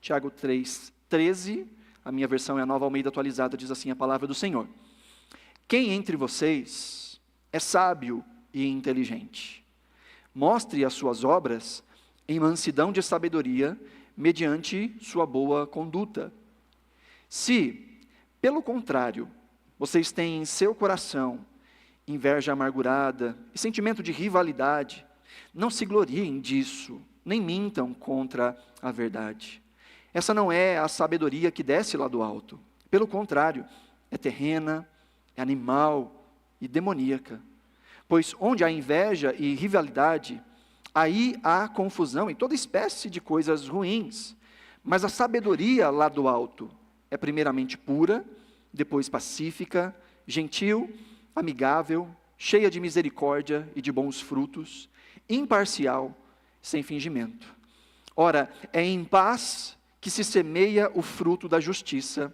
Tiago 3:13, a minha versão é a Nova Almeida atualizada, diz assim a palavra do Senhor: quem entre vocês é sábio e inteligente? Mostre as suas obras em mansidão de sabedoria, mediante sua boa conduta. Se, pelo contrário, vocês têm em seu coração inveja amargurada e sentimento de rivalidade, não se gloriem disso, nem mintam contra a verdade. Essa não é a sabedoria que desce lá do alto. Pelo contrário, é terrena, é animal e demoníaca. Pois onde há inveja e rivalidade, aí há confusão e toda espécie de coisas ruins. Mas a sabedoria lá do alto é primeiramente pura, depois pacífica, gentil, amigável, cheia de misericórdia e de bons frutos, imparcial, sem fingimento. Ora, é em paz que se semeia o fruto da justiça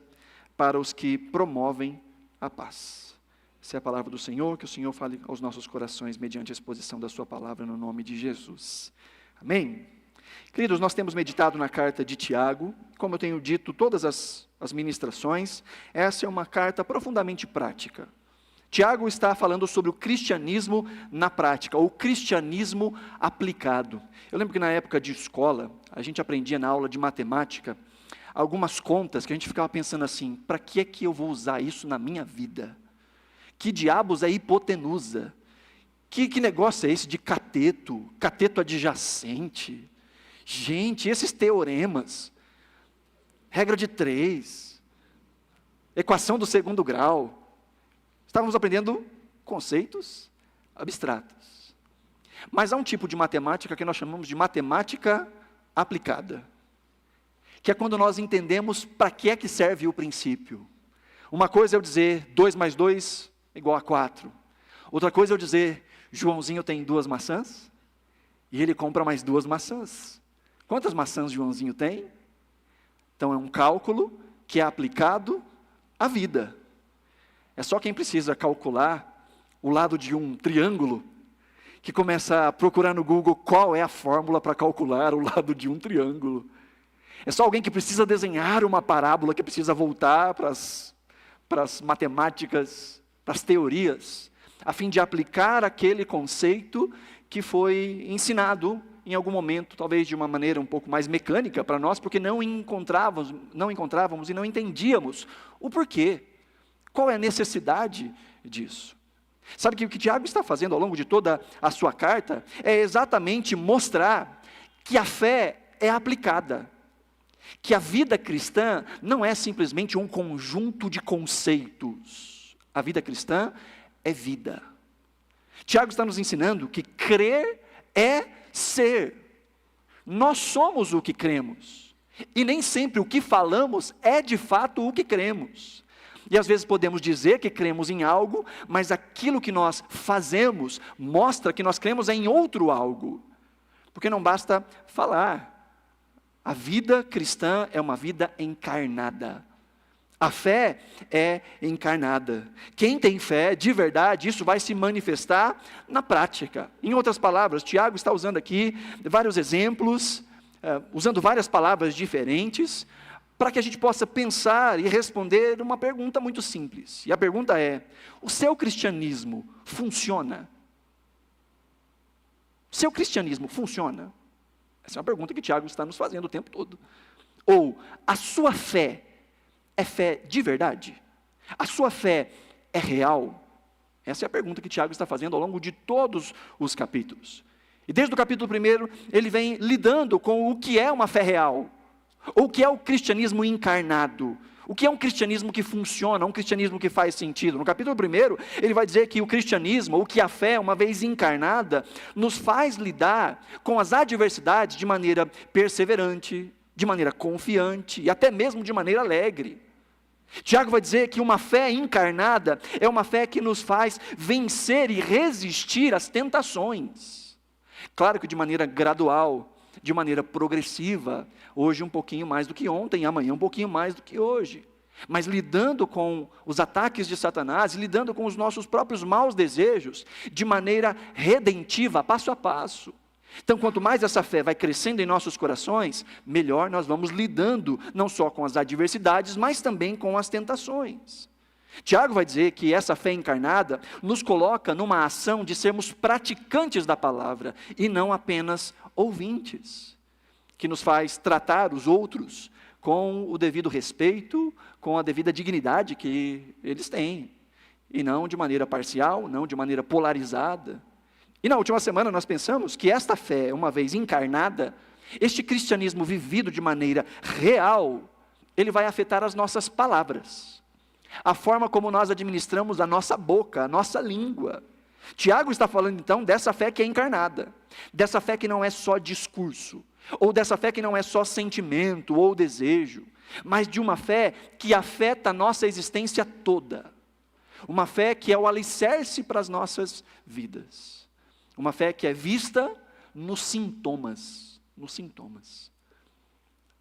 para os que promovem a paz. Essa é a palavra do Senhor, que o Senhor fale aos nossos corações mediante a exposição da sua palavra no nome de Jesus. Amém? Queridos, nós temos meditado na carta de Tiago, como eu tenho dito todas as ministrações, essa é uma carta profundamente prática. Tiago está falando sobre o cristianismo na prática, ou cristianismo aplicado. Eu lembro que na época de escola, a gente aprendia na aula de matemática, algumas contas que a gente ficava pensando assim, para que é que eu vou usar isso na minha vida? Que diabos é hipotenusa? Que negócio é esse de cateto adjacente? Gente, esses teoremas, regra de 3, equação do segundo grau, estávamos aprendendo conceitos abstratos. Mas há um tipo de matemática que nós chamamos de matemática aplicada, que é quando nós entendemos para que é que serve o princípio. Uma coisa é eu dizer 2 mais 2 igual a 4. Outra coisa é eu dizer, Joãozinho tem 2 maçãs, e ele compra mais 2 maçãs. Quantas maçãs Joãozinho tem? Então é um cálculo que é aplicado à vida. É só quem precisa calcular o lado de um triângulo, que começa a procurar no Google qual é a fórmula para calcular o lado de um triângulo. É só alguém que precisa desenhar uma parábola, que precisa voltar para as matemáticas, para as teorias, a fim de aplicar aquele conceito que foi ensinado em algum momento, talvez de uma maneira um pouco mais mecânica para nós, porque não encontrávamos e não entendíamos o porquê. Qual é a necessidade disso? Sabe que o que Tiago está fazendo ao longo de toda a sua carta é exatamente mostrar que a fé é aplicada, que a vida cristã não é simplesmente um conjunto de conceitos. A vida cristã é vida. Tiago está nos ensinando que crer é ser. Nós somos o que cremos, e nem sempre o que falamos é de fato o que cremos. E às vezes podemos dizer que cremos em algo, mas aquilo que nós fazemos mostra que nós cremos em outro algo. Porque não basta falar. A vida cristã é uma vida encarnada. A fé é encarnada. Quem tem fé, de verdade, isso vai se manifestar na prática. Em outras palavras, Tiago está usando aqui vários exemplos, usando várias palavras diferentes, para que a gente possa pensar e responder uma pergunta muito simples. E a pergunta é: o seu cristianismo funciona? O seu cristianismo funciona? Essa é uma pergunta que Tiago está nos fazendo o tempo todo. Ou, a sua fé é fé de verdade? A sua fé é real? Essa é a pergunta que Tiago está fazendo ao longo de todos os capítulos. E desde o capítulo 1, ele vem lidando com o que é uma fé real. Ou o que é o cristianismo encarnado? O que é um cristianismo que funciona, um cristianismo que faz sentido? No capítulo 1, ele vai dizer que o cristianismo, ou que a fé, uma vez encarnada, nos faz lidar com as adversidades de maneira perseverante, de maneira confiante e até mesmo de maneira alegre. Tiago vai dizer que uma fé encarnada é uma fé que nos faz vencer e resistir às tentações. Claro que de maneira gradual, de maneira progressiva, hoje um pouquinho mais do que ontem, amanhã um pouquinho mais do que hoje, mas lidando com os ataques de Satanás, lidando com os nossos próprios maus desejos, de maneira redentiva, passo a passo, Então, quanto mais essa fé vai crescendo em nossos corações, melhor nós vamos lidando, não só com as adversidades, mas também com as tentações. Tiago vai dizer que essa fé encarnada nos coloca numa ação de sermos praticantes da palavra, e não apenas ouvintes, que nos faz tratar os outros com o devido respeito, com a devida dignidade que eles têm, e não de maneira parcial, não de maneira polarizada. E na última semana nós pensamos que esta fé, uma vez encarnada, este cristianismo vivido de maneira real, ele vai afetar as nossas palavras, a forma como nós administramos a nossa boca, a nossa língua. Tiago está falando então dessa fé que é encarnada, dessa fé que não é só discurso, ou dessa fé que não é só sentimento ou desejo, mas de uma fé que afeta a nossa existência toda, uma fé que é o alicerce para as nossas vidas. Uma fé que é vista nos sintomas,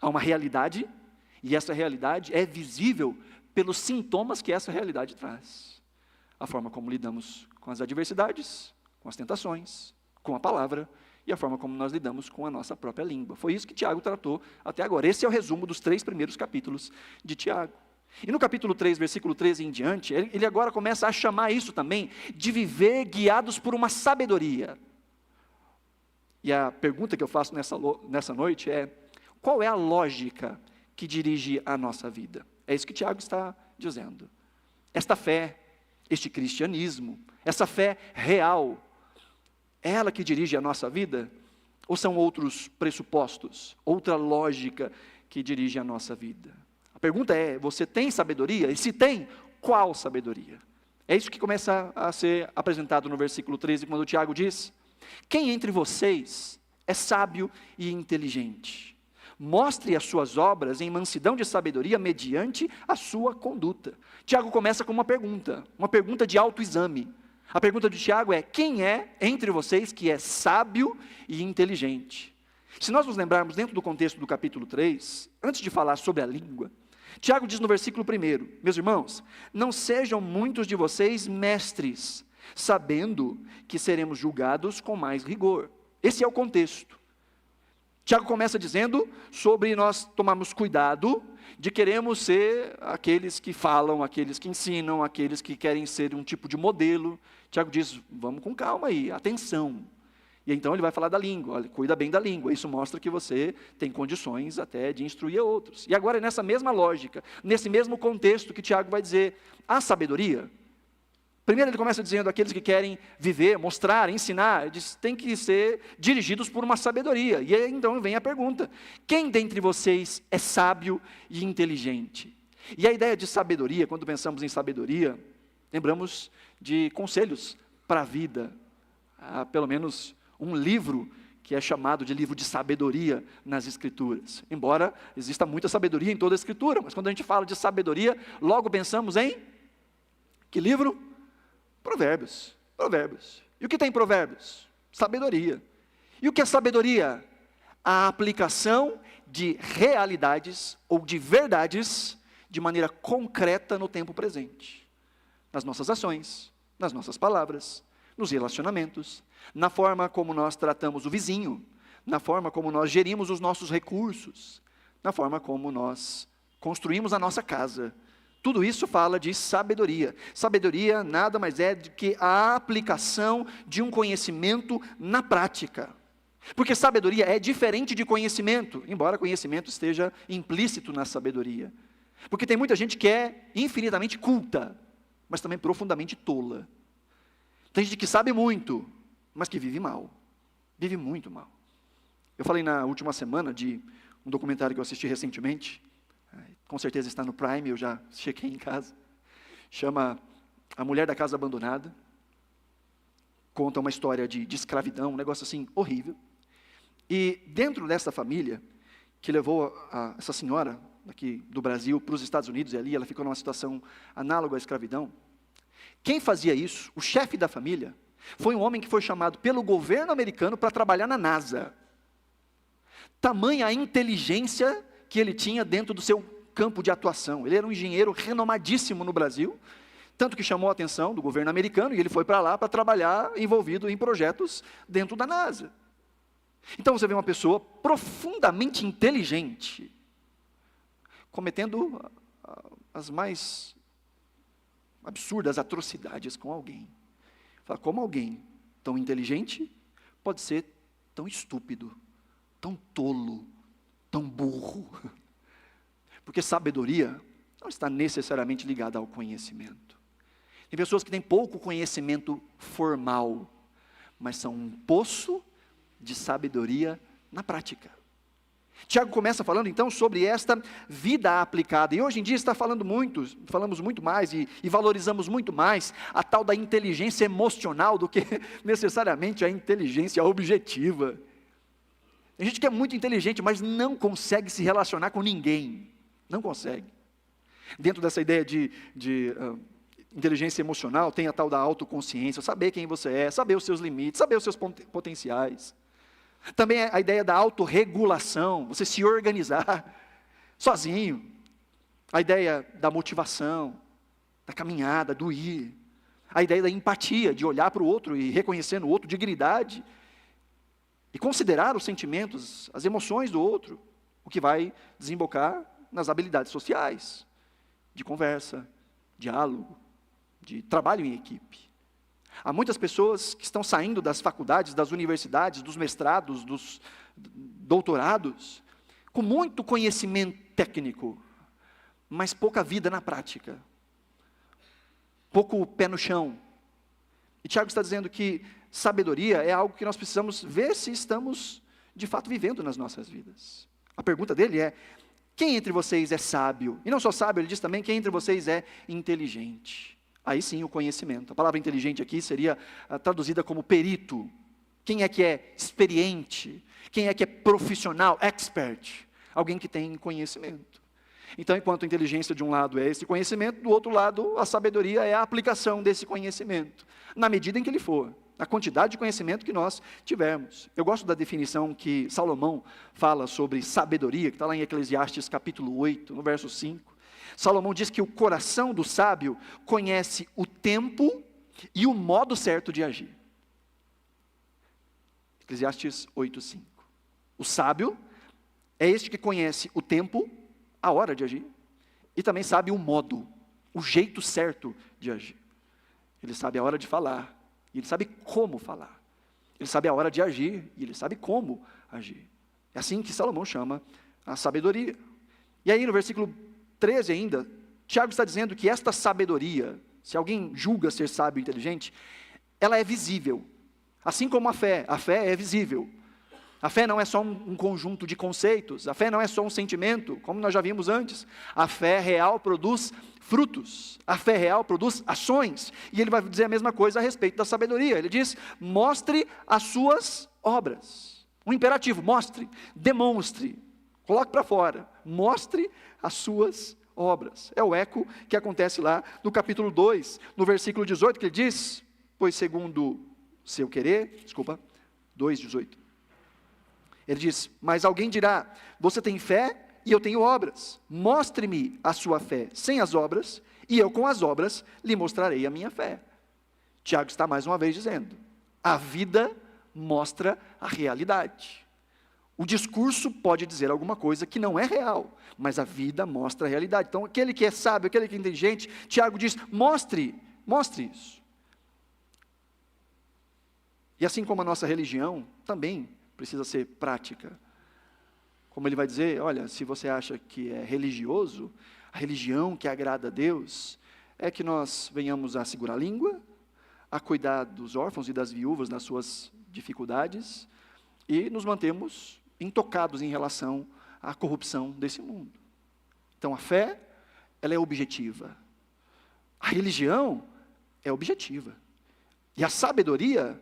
Há uma realidade, e essa realidade é visível pelos sintomas que essa realidade traz. A forma como lidamos com as adversidades, com as tentações, com a palavra, e a forma como nós lidamos com a nossa própria língua. Foi isso que Tiago tratou até agora. Esse é o resumo dos 3 primeiros capítulos de Tiago. E no capítulo 3, versículo 13 em diante, ele agora começa a chamar isso também de viver guiados por uma sabedoria. E a pergunta que eu faço nessa noite é: qual é a lógica que dirige a nossa vida? É isso que Tiago está dizendo. Esta fé, este cristianismo, essa fé real, é ela que dirige a nossa vida? Ou são outros pressupostos, outra lógica que dirige a nossa vida? A pergunta é: você tem sabedoria? E se tem, qual sabedoria? É isso que começa a ser apresentado no versículo 13, quando o Tiago diz: quem entre vocês é sábio e inteligente? Mostre as suas obras em mansidão de sabedoria mediante a sua conduta. Tiago começa com uma pergunta de autoexame. A pergunta de Tiago é: quem é entre vocês que é sábio e inteligente? Se nós nos lembrarmos dentro do contexto do capítulo 3, antes de falar sobre a língua, Tiago diz no versículo 1: meus irmãos, não sejam muitos de vocês mestres, sabendo que seremos julgados com mais rigor. Esse é o contexto. Tiago começa dizendo sobre nós tomarmos cuidado de queremos ser aqueles que falam, aqueles que ensinam, aqueles que querem ser um tipo de modelo. Tiago diz: vamos com calma aí, atenção. E então ele vai falar da língua: olha, cuida bem da língua, isso mostra que você tem condições até de instruir outros. E agora é nessa mesma lógica, nesse mesmo contexto que Tiago vai dizer: a sabedoria. Primeiro ele começa dizendo aqueles que querem viver, mostrar, ensinar, ele diz, tem que ser dirigidos por uma sabedoria. E aí então vem a pergunta: quem dentre vocês é sábio e inteligente? E a ideia de sabedoria, quando pensamos em sabedoria, lembramos de conselhos para a vida. Há pelo menos um livro que é chamado de livro de sabedoria nas Escrituras. Embora exista muita sabedoria em toda a Escritura, mas quando a gente fala de sabedoria, logo pensamos em que livro? Provérbios. E o que tem em Provérbios? Sabedoria. E o que é sabedoria? A aplicação de realidades ou de verdades de maneira concreta no tempo presente. Nas nossas ações, nas nossas palavras, nos relacionamentos, na forma como nós tratamos o vizinho, na forma como nós gerimos os nossos recursos, na forma como nós construímos a nossa casa. Tudo isso fala de sabedoria. Sabedoria nada mais é do que a aplicação de um conhecimento na prática. Porque sabedoria é diferente de conhecimento, embora conhecimento esteja implícito na sabedoria. Porque tem muita gente que é infinitamente culta, mas também profundamente tola. Tem gente que sabe muito, mas que vive mal. Vive muito mal. Eu falei na última semana de um documentário que eu assisti recentemente, com certeza está no Prime, eu já chequei em casa, chama A Mulher da Casa Abandonada, conta uma história de escravidão, um negócio assim horrível, e dentro dessa família, que levou essa senhora, aqui do Brasil, para os Estados Unidos, e ali ela ficou numa situação análoga à escravidão, quem fazia isso, o chefe da família, foi um homem que foi chamado pelo governo americano para trabalhar na NASA. Tamanha a inteligência que ele tinha dentro do seu campo de atuação. Ele era um engenheiro renomadíssimo no Brasil, tanto que chamou a atenção do governo americano, e ele foi para lá para trabalhar envolvido em projetos dentro da NASA. Então você vê uma pessoa profundamente inteligente, cometendo as mais absurdas atrocidades com alguém. Fala, como alguém tão inteligente pode ser tão estúpido, tão tolo, tão burro? Porque sabedoria não está necessariamente ligada ao conhecimento. Tem pessoas que têm pouco conhecimento formal, mas são um poço de sabedoria na prática. Tiago começa falando então sobre esta vida aplicada, e hoje em dia falamos muito mais e valorizamos muito mais a tal da inteligência emocional do que necessariamente a inteligência objetiva. Tem gente que é muito inteligente, mas não consegue se relacionar com ninguém, não consegue. Dentro dessa ideia de inteligência emocional, tem a tal da autoconsciência, saber quem você é, saber os seus limites, saber os seus potenciais. Também a ideia da autorregulação, você se organizar sozinho. A ideia da motivação, da caminhada, do ir. A ideia da empatia, de olhar para o outro e reconhecer no outro dignidade. E considerar os sentimentos, as emoções do outro, o que vai desembocar nas habilidades sociais, de conversa, diálogo, de trabalho em equipe. Há muitas pessoas que estão saindo das faculdades, das universidades, dos mestrados, dos doutorados, com muito conhecimento técnico, mas pouca vida na prática, pouco pé no chão. E Tiago está dizendo que sabedoria é algo que nós precisamos ver se estamos de fato vivendo nas nossas vidas. A pergunta dele é: quem entre vocês é sábio? E não só sábio, ele diz também: quem entre vocês é inteligente? Aí sim o conhecimento. A palavra inteligente aqui seria traduzida como perito. Quem é que é experiente? Quem é que é profissional, expert? Alguém que tem conhecimento. Então, enquanto a inteligência de um lado é esse conhecimento, do outro lado a sabedoria é a aplicação desse conhecimento, na medida em que ele for, a quantidade de conhecimento que nós tivermos. Eu gosto da definição que Salomão fala sobre sabedoria, que está lá em Eclesiastes capítulo 8, no verso 5. Salomão diz que o coração do sábio conhece o tempo e o modo certo de agir. Eclesiastes 8:5. O sábio é este que conhece o tempo, a hora de agir, e também sabe o modo, o jeito certo de agir. Ele sabe a hora de falar, e ele sabe como falar. Ele sabe a hora de agir, e ele sabe como agir. É assim que Salomão chama a sabedoria. E aí no versículo 13 ainda, Tiago está dizendo que esta sabedoria, se alguém julga ser sábio e inteligente, ela é visível. Assim como a fé é visível. A fé não é só um conjunto de conceitos, a fé não é só um sentimento, como nós já vimos antes. A fé real produz frutos, a fé real produz ações. E ele vai dizer a mesma coisa a respeito da sabedoria. Ele diz: mostre as suas obras. Um imperativo: mostre, demonstre, coloque para fora, mostre as suas obras. É o eco que acontece lá no capítulo 2, no versículo 18, que ele diz: pois segundo seu querer, 2:18. Ele diz: mas alguém dirá, você tem fé e eu tenho obras. Mostre-me a sua fé sem as obras, e eu com as obras lhe mostrarei a minha fé. Tiago está mais uma vez dizendo: a vida mostra a realidade. O discurso pode dizer alguma coisa que não é real, mas a vida mostra a realidade. Então, aquele que é sábio, aquele que é inteligente, Tiago diz: mostre isso. E assim como a nossa religião também precisa ser prática. Como ele vai dizer: olha, se você acha que é religioso, a religião que agrada a Deus é que nós venhamos a segurar a língua, a cuidar dos órfãos e das viúvas nas suas dificuldades e nos mantemos intocados em relação à corrupção desse mundo. Então a fé, ela é objetiva. A religião é objetiva. E a sabedoria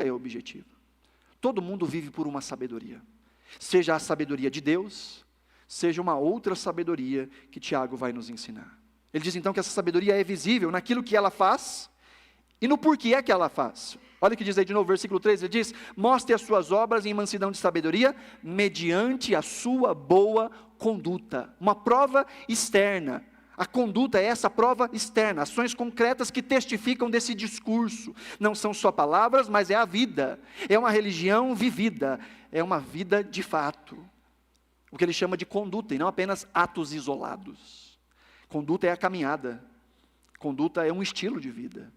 é objetiva. Todo mundo vive por uma sabedoria. Seja a sabedoria de Deus, seja uma outra sabedoria que Tiago vai nos ensinar. Ele diz então que essa sabedoria é visível naquilo que ela faz e no porquê é que ela faz. Olha o que diz aí de novo, versículo 13, ele diz: mostre as suas obras em mansidão de sabedoria, mediante a sua boa conduta. Uma prova externa. A conduta é essa prova externa, ações concretas que testificam desse discurso. Não são só palavras, mas é a vida. É uma religião vivida, é uma vida de fato. O que ele chama de conduta, e não apenas atos isolados. Conduta é a caminhada. Conduta é um estilo de vida.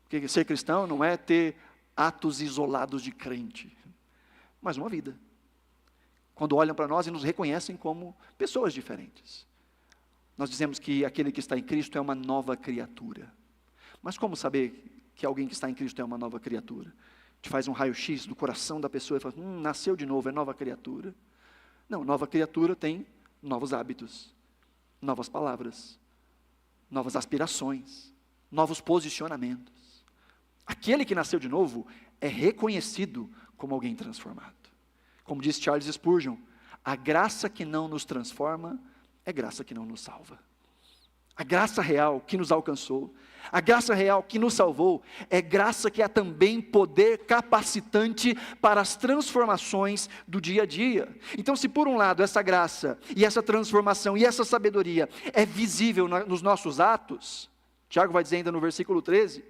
Porque ser cristão não é ter atos isolados de crente, mas uma vida. Quando olham para nós e nos reconhecem como pessoas diferentes. Nós dizemos que aquele que está em Cristo é uma nova criatura. Mas como saber que alguém que está em Cristo é uma nova criatura? A gente faz um raio-x do coração da pessoa e fala, nasceu de novo, é nova criatura. Não, nova criatura tem novos hábitos, novas palavras, novas aspirações, novos posicionamentos. Aquele que nasceu de novo é reconhecido como alguém transformado. Como disse Charles Spurgeon, a graça que não nos transforma é graça que não nos salva. A graça real que nos alcançou, a graça real que nos salvou, é graça que é também poder capacitante para as transformações do dia a dia. Então, se por um lado essa graça, e essa transformação, e essa sabedoria é visível nos nossos atos, Tiago vai dizer ainda no versículo 13,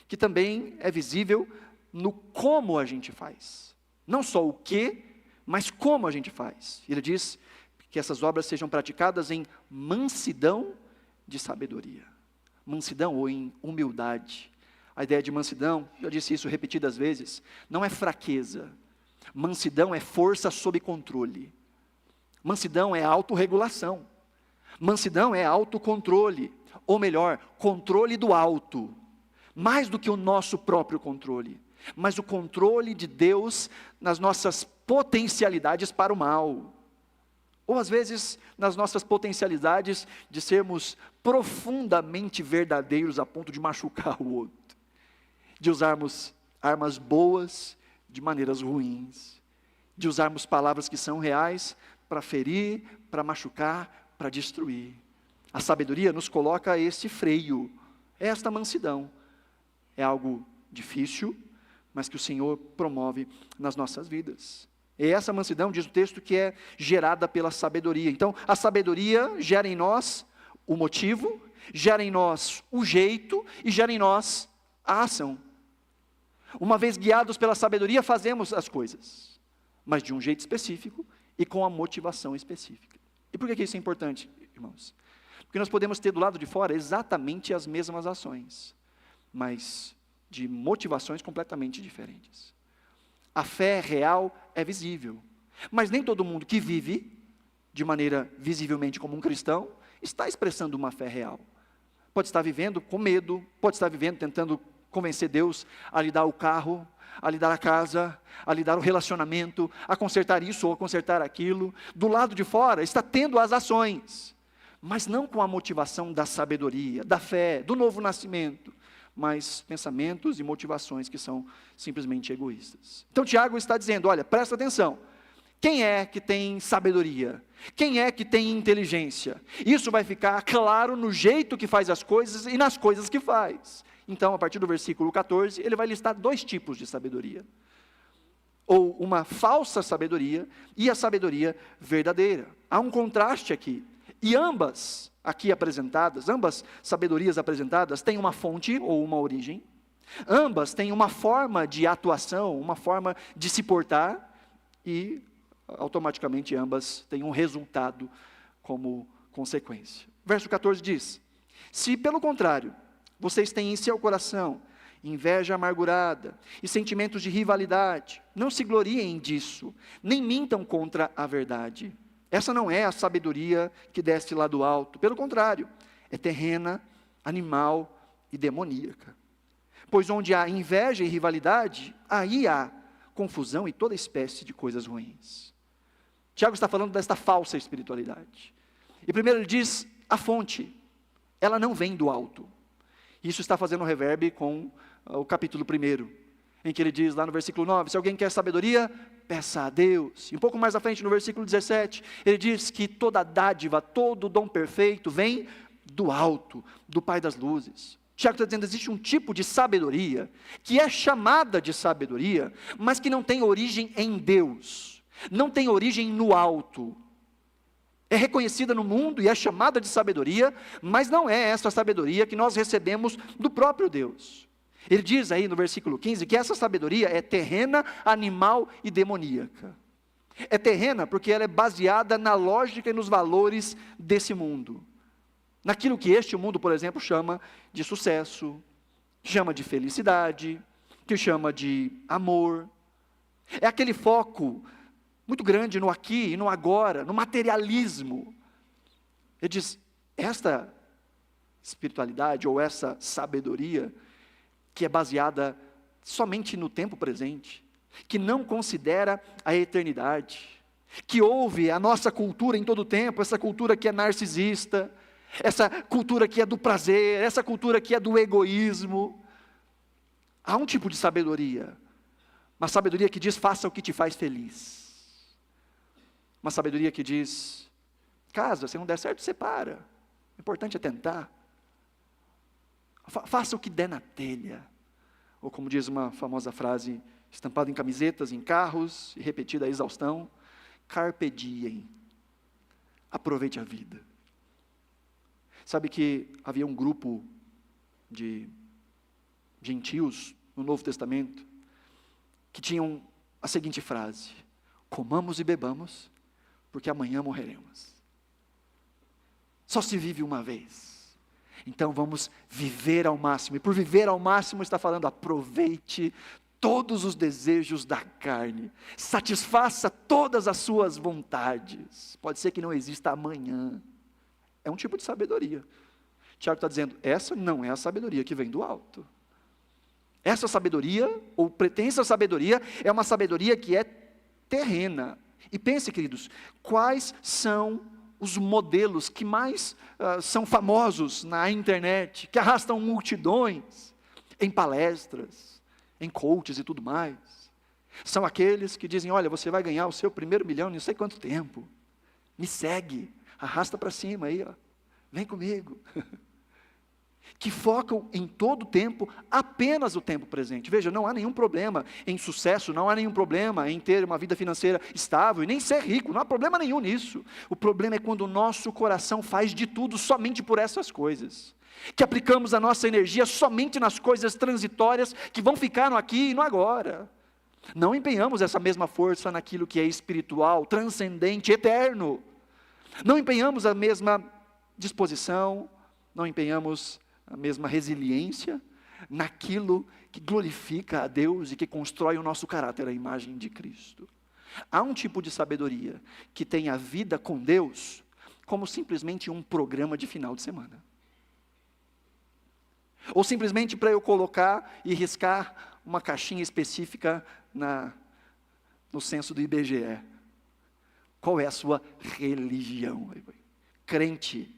que também é visível no como a gente faz. Não só o que, mas como a gente faz. Ele diz que essas obras sejam praticadas em mansidão de sabedoria. Mansidão ou em humildade. A ideia de mansidão, já disse isso repetidas vezes, não é fraqueza. Mansidão é força sob controle. Mansidão é autorregulação. Mansidão é autocontrole. Ou melhor, controle do alto. Mais do que o nosso próprio controle. Mas o controle de Deus nas nossas potencialidades para o mal. Ou às vezes, nas nossas potencialidades de sermos profundamente verdadeiros a ponto de machucar o outro. De usarmos armas boas de maneiras ruins. De usarmos palavras que são reais para ferir, para machucar, para destruir. A sabedoria nos coloca esse freio, esta mansidão. É algo difícil, mas que o Senhor promove nas nossas vidas. E essa mansidão, diz o texto, que é gerada pela sabedoria. Então, a sabedoria gera em nós o motivo, gera em nós o jeito e gera em nós a ação. Uma vez guiados pela sabedoria, fazemos as coisas, mas de um jeito específico e com a motivação específica. E por que isso é importante, irmãos? Porque nós podemos ter do lado de fora exatamente as mesmas ações, mas de motivações completamente diferentes. A fé real é visível, mas nem todo mundo que vive de maneira visivelmente como um cristão está expressando uma fé real. Pode estar vivendo com medo, pode estar vivendo tentando convencer Deus a lhe dar o carro, a lhe dar a casa, a lhe dar o relacionamento, a consertar isso ou a consertar aquilo. Do lado de fora está tendo as ações, mas não com a motivação da sabedoria, da fé, do novo nascimento, mas pensamentos e motivações que são simplesmente egoístas. Então Tiago está dizendo, olha, presta atenção, quem é que tem sabedoria? Quem é que tem inteligência? Isso vai ficar claro no jeito que faz as coisas e nas coisas que faz. Então, a partir do versículo 14, ele vai listar 2 tipos de sabedoria. Ou uma falsa sabedoria e a sabedoria verdadeira. Há um contraste aqui. E ambas aqui apresentadas, ambas sabedorias apresentadas, têm uma fonte ou uma origem. Ambas têm uma forma de atuação, uma forma de se portar. E, automaticamente, ambas têm um resultado como consequência. Verso 14 diz, se pelo contrário, vocês têm em seu coração inveja amargurada e sentimentos de rivalidade, não se gloriem disso, nem mintam contra a verdade. Essa não é a sabedoria que desce lá do alto, pelo contrário, é terrena, animal e demoníaca. Pois onde há inveja e rivalidade, aí há confusão e toda espécie de coisas ruins. Tiago está falando desta falsa espiritualidade. E primeiro ele diz, a fonte, ela não vem do alto. Isso está fazendo um reverb com o capítulo 1, em que ele diz lá no versículo 9, se alguém quer sabedoria, peça a Deus. E um pouco mais à frente, no versículo 17, ele diz que toda dádiva, todo dom perfeito vem do alto, do Pai das luzes. Tiago está dizendo, existe um tipo de sabedoria, que é chamada de sabedoria, mas que não tem origem em Deus, não tem origem no alto. é reconhecida no mundo e é chamada de sabedoria, mas não é essa sabedoria que nós recebemos do próprio Deus. Ele diz aí no versículo 15 que essa sabedoria é terrena, animal e demoníaca. É terrena porque ela é baseada na lógica e nos valores desse mundo. Naquilo que este mundo, por exemplo, chama de sucesso, chama de felicidade, que chama de amor. É aquele foco muito grande no aqui e no agora, no materialismo. Ele diz, esta espiritualidade ou essa sabedoria que é baseada somente no tempo presente, que não considera a eternidade, que ouve a nossa cultura em todo o tempo, essa cultura que é narcisista, essa cultura que é do prazer, essa cultura que é do egoísmo. Há um tipo de sabedoria, uma sabedoria que diz, faça o que te faz feliz. Uma sabedoria que diz, casa, se não der certo, separa. O importante é tentar. Faça o que der na telha. Ou como diz uma famosa frase, estampada em camisetas, em carros, e repetida à exaustão, carpe diem. Aproveite a vida. Sabe que havia um grupo de gentios no Novo Testamento, que tinham a seguinte frase, comamos e bebamos, porque amanhã morreremos. Só se vive uma vez, então vamos viver ao máximo, e por viver ao máximo está falando, aproveite todos os desejos da carne, satisfaça todas as suas vontades, pode ser que não exista amanhã, é um tipo de sabedoria. Tiago está dizendo, essa não é a sabedoria que vem do alto. Essa sabedoria, ou pretensa sabedoria, é uma sabedoria que é terrena. E pense, queridos, quais são os modelos que mais são famosos na internet, que arrastam multidões, em palestras, em coaches e tudo mais? São aqueles que dizem, olha, você vai ganhar o seu primeiro milhão em não sei quanto tempo, me segue, arrasta para cima aí, ó. Vem comigo. Que focam em todo o tempo, apenas o tempo presente. Veja, não há nenhum problema em sucesso, não há nenhum problema em ter uma vida financeira estável, e nem ser rico, não há problema nenhum nisso. O problema é quando o nosso coração faz de tudo somente por essas coisas. Que aplicamos a nossa energia somente nas coisas transitórias, que vão ficar no aqui e no agora. Não empenhamos essa mesma força naquilo que é espiritual, transcendente, eterno. Não empenhamos a mesma disposição, não empenhamos a mesma resiliência naquilo que glorifica a Deus e que constrói o nosso caráter, a imagem de Cristo. Há um tipo de sabedoria que tem a vida com Deus como simplesmente um programa de final de semana. Ou simplesmente para eu colocar e riscar uma caixinha específica no censo do IBGE. Qual é a sua religião? Crente.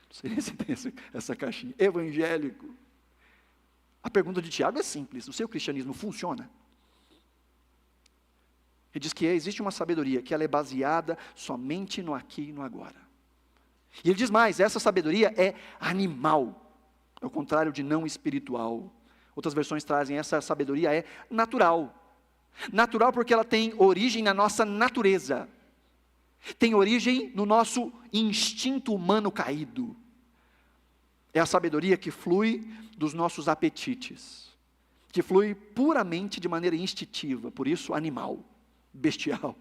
Não sei se tem essa caixinha. Evangélico. A pergunta de Tiago é simples. O seu cristianismo funciona? Ele diz que existe uma sabedoria, que ela é baseada somente no aqui e no agora. E ele diz mais, essa sabedoria é animal, ao contrário de não espiritual. Outras versões trazem, essa sabedoria é natural. Natural porque ela tem origem na nossa natureza. Tem origem no nosso instinto humano caído. É a sabedoria que flui dos nossos apetites, que flui puramente de maneira instintiva, por isso animal, bestial,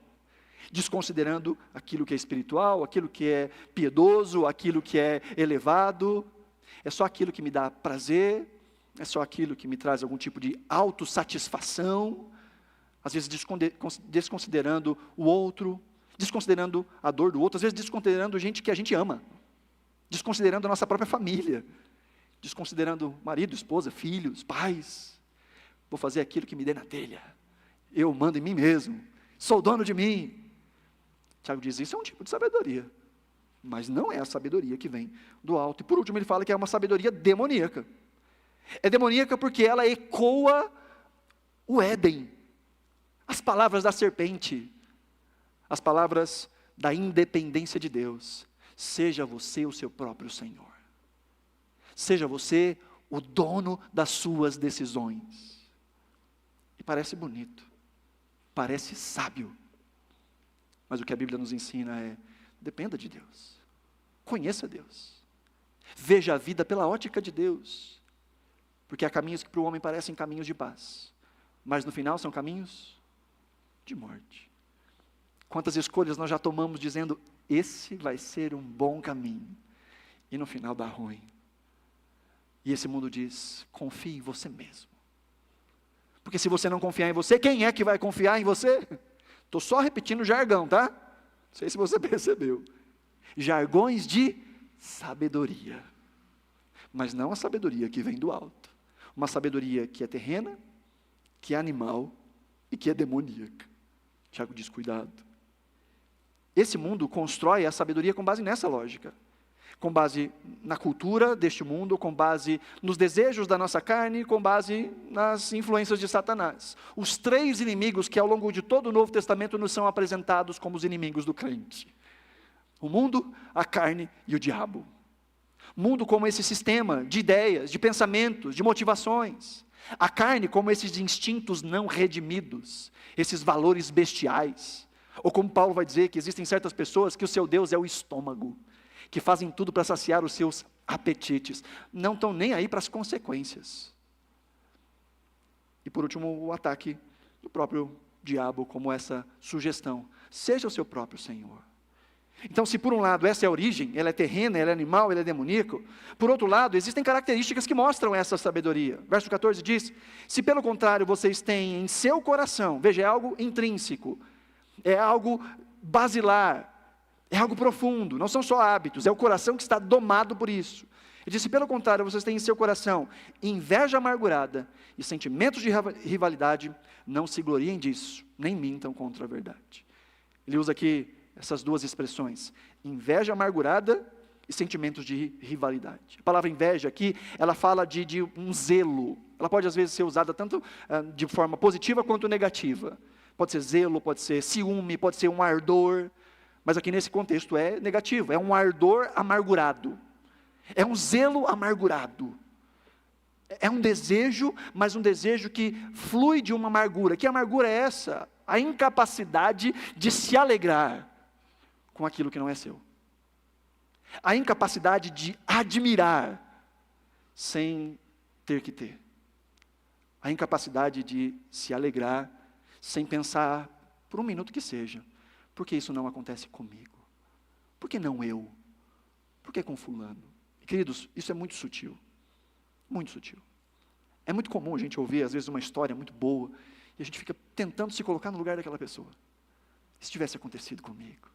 desconsiderando aquilo que é espiritual, aquilo que é piedoso, aquilo que é elevado. É só aquilo que me dá prazer, é só aquilo que me traz algum tipo de autossatisfação, às vezes desconsiderando o outro, desconsiderando a dor do outro, às vezes desconsiderando gente que a gente ama, desconsiderando a nossa própria família, desconsiderando marido, esposa, filhos, pais. Vou fazer aquilo que me dê na telha, eu mando em mim mesmo, sou dono de mim. Tiago diz, isso é um tipo de sabedoria, mas não é a sabedoria que vem do alto. E por último ele fala que é uma sabedoria demoníaca. É demoníaca porque ela ecoa o Éden, as palavras da serpente, as palavras da independência de Deus. Seja você o seu próprio Senhor. Seja você o dono das suas decisões. E parece bonito, parece sábio, mas o que a Bíblia nos ensina é, Dependa de Deus. Conheça Deus. Veja a vida pela ótica de Deus. Porque há caminhos que para o homem parecem caminhos de paz, mas no final são caminhos de morte. Quantas escolhas nós já tomamos dizendo, esse vai ser um bom caminho, e no final dá ruim. E esse mundo diz, confie em você mesmo. Porque se você não confiar em você, quem é que vai confiar em você? Estou só repetindo jargão, tá? Não sei se você percebeu. Jargões de sabedoria. Mas não a sabedoria que vem do alto. Uma sabedoria que é terrena, que é animal e que é demoníaca. Tiago diz, cuidado. Esse mundo constrói a sabedoria com base nessa lógica. Com base na cultura deste mundo, com base nos desejos da nossa carne, com base nas influências de Satanás. Os três inimigos que ao longo de todo o Novo Testamento nos são apresentados como os inimigos do crente. O mundo, a carne e o diabo. Mundo como esse sistema de ideias, de pensamentos, de motivações. A carne como esses instintos não redimidos, esses valores bestiais. Ou como Paulo vai dizer que existem certas pessoas que o seu Deus é o estômago, que fazem tudo para saciar os seus apetites, não estão nem aí para as consequências. E por último, o ataque do próprio diabo, como essa sugestão, seja o seu próprio Senhor. Então, se por um lado essa é a origem, ela é terrena, ela é animal, ela é demoníaco, por outro lado, existem características que mostram essa sabedoria. Verso 14 diz, se pelo contrário vocês têm em seu coração, veja, é algo intrínseco, é algo basilar, é algo profundo, não são só hábitos, é o coração que está domado por isso. Ele disse, pelo contrário, vocês têm em seu coração inveja amargurada e sentimentos de rivalidade, não se gloriem disso, nem mintam contra a verdade. Ele usa aqui essas duas expressões, inveja amargurada e sentimentos de rivalidade. A palavra inveja aqui, ela fala de um zelo, ela pode às vezes ser usada tanto de forma positiva quanto negativa. Pode ser zelo, pode ser ciúme, pode ser um ardor, mas aqui nesse contexto é negativo, é um ardor amargurado, é um zelo amargurado, é um desejo, mas um desejo que flui de uma amargura. Que amargura é essa? A incapacidade de se alegrar com aquilo que não é seu, a incapacidade de admirar sem ter que ter, a incapacidade de se alegrar sem pensar por um minuto que seja, por que isso não acontece comigo? Por que não eu? Por que com fulano? E, queridos, isso é muito sutil. Muito sutil. É muito comum a gente ouvir, às vezes, uma história muito boa, e a gente fica tentando se colocar no lugar daquela pessoa. Se tivesse acontecido comigo.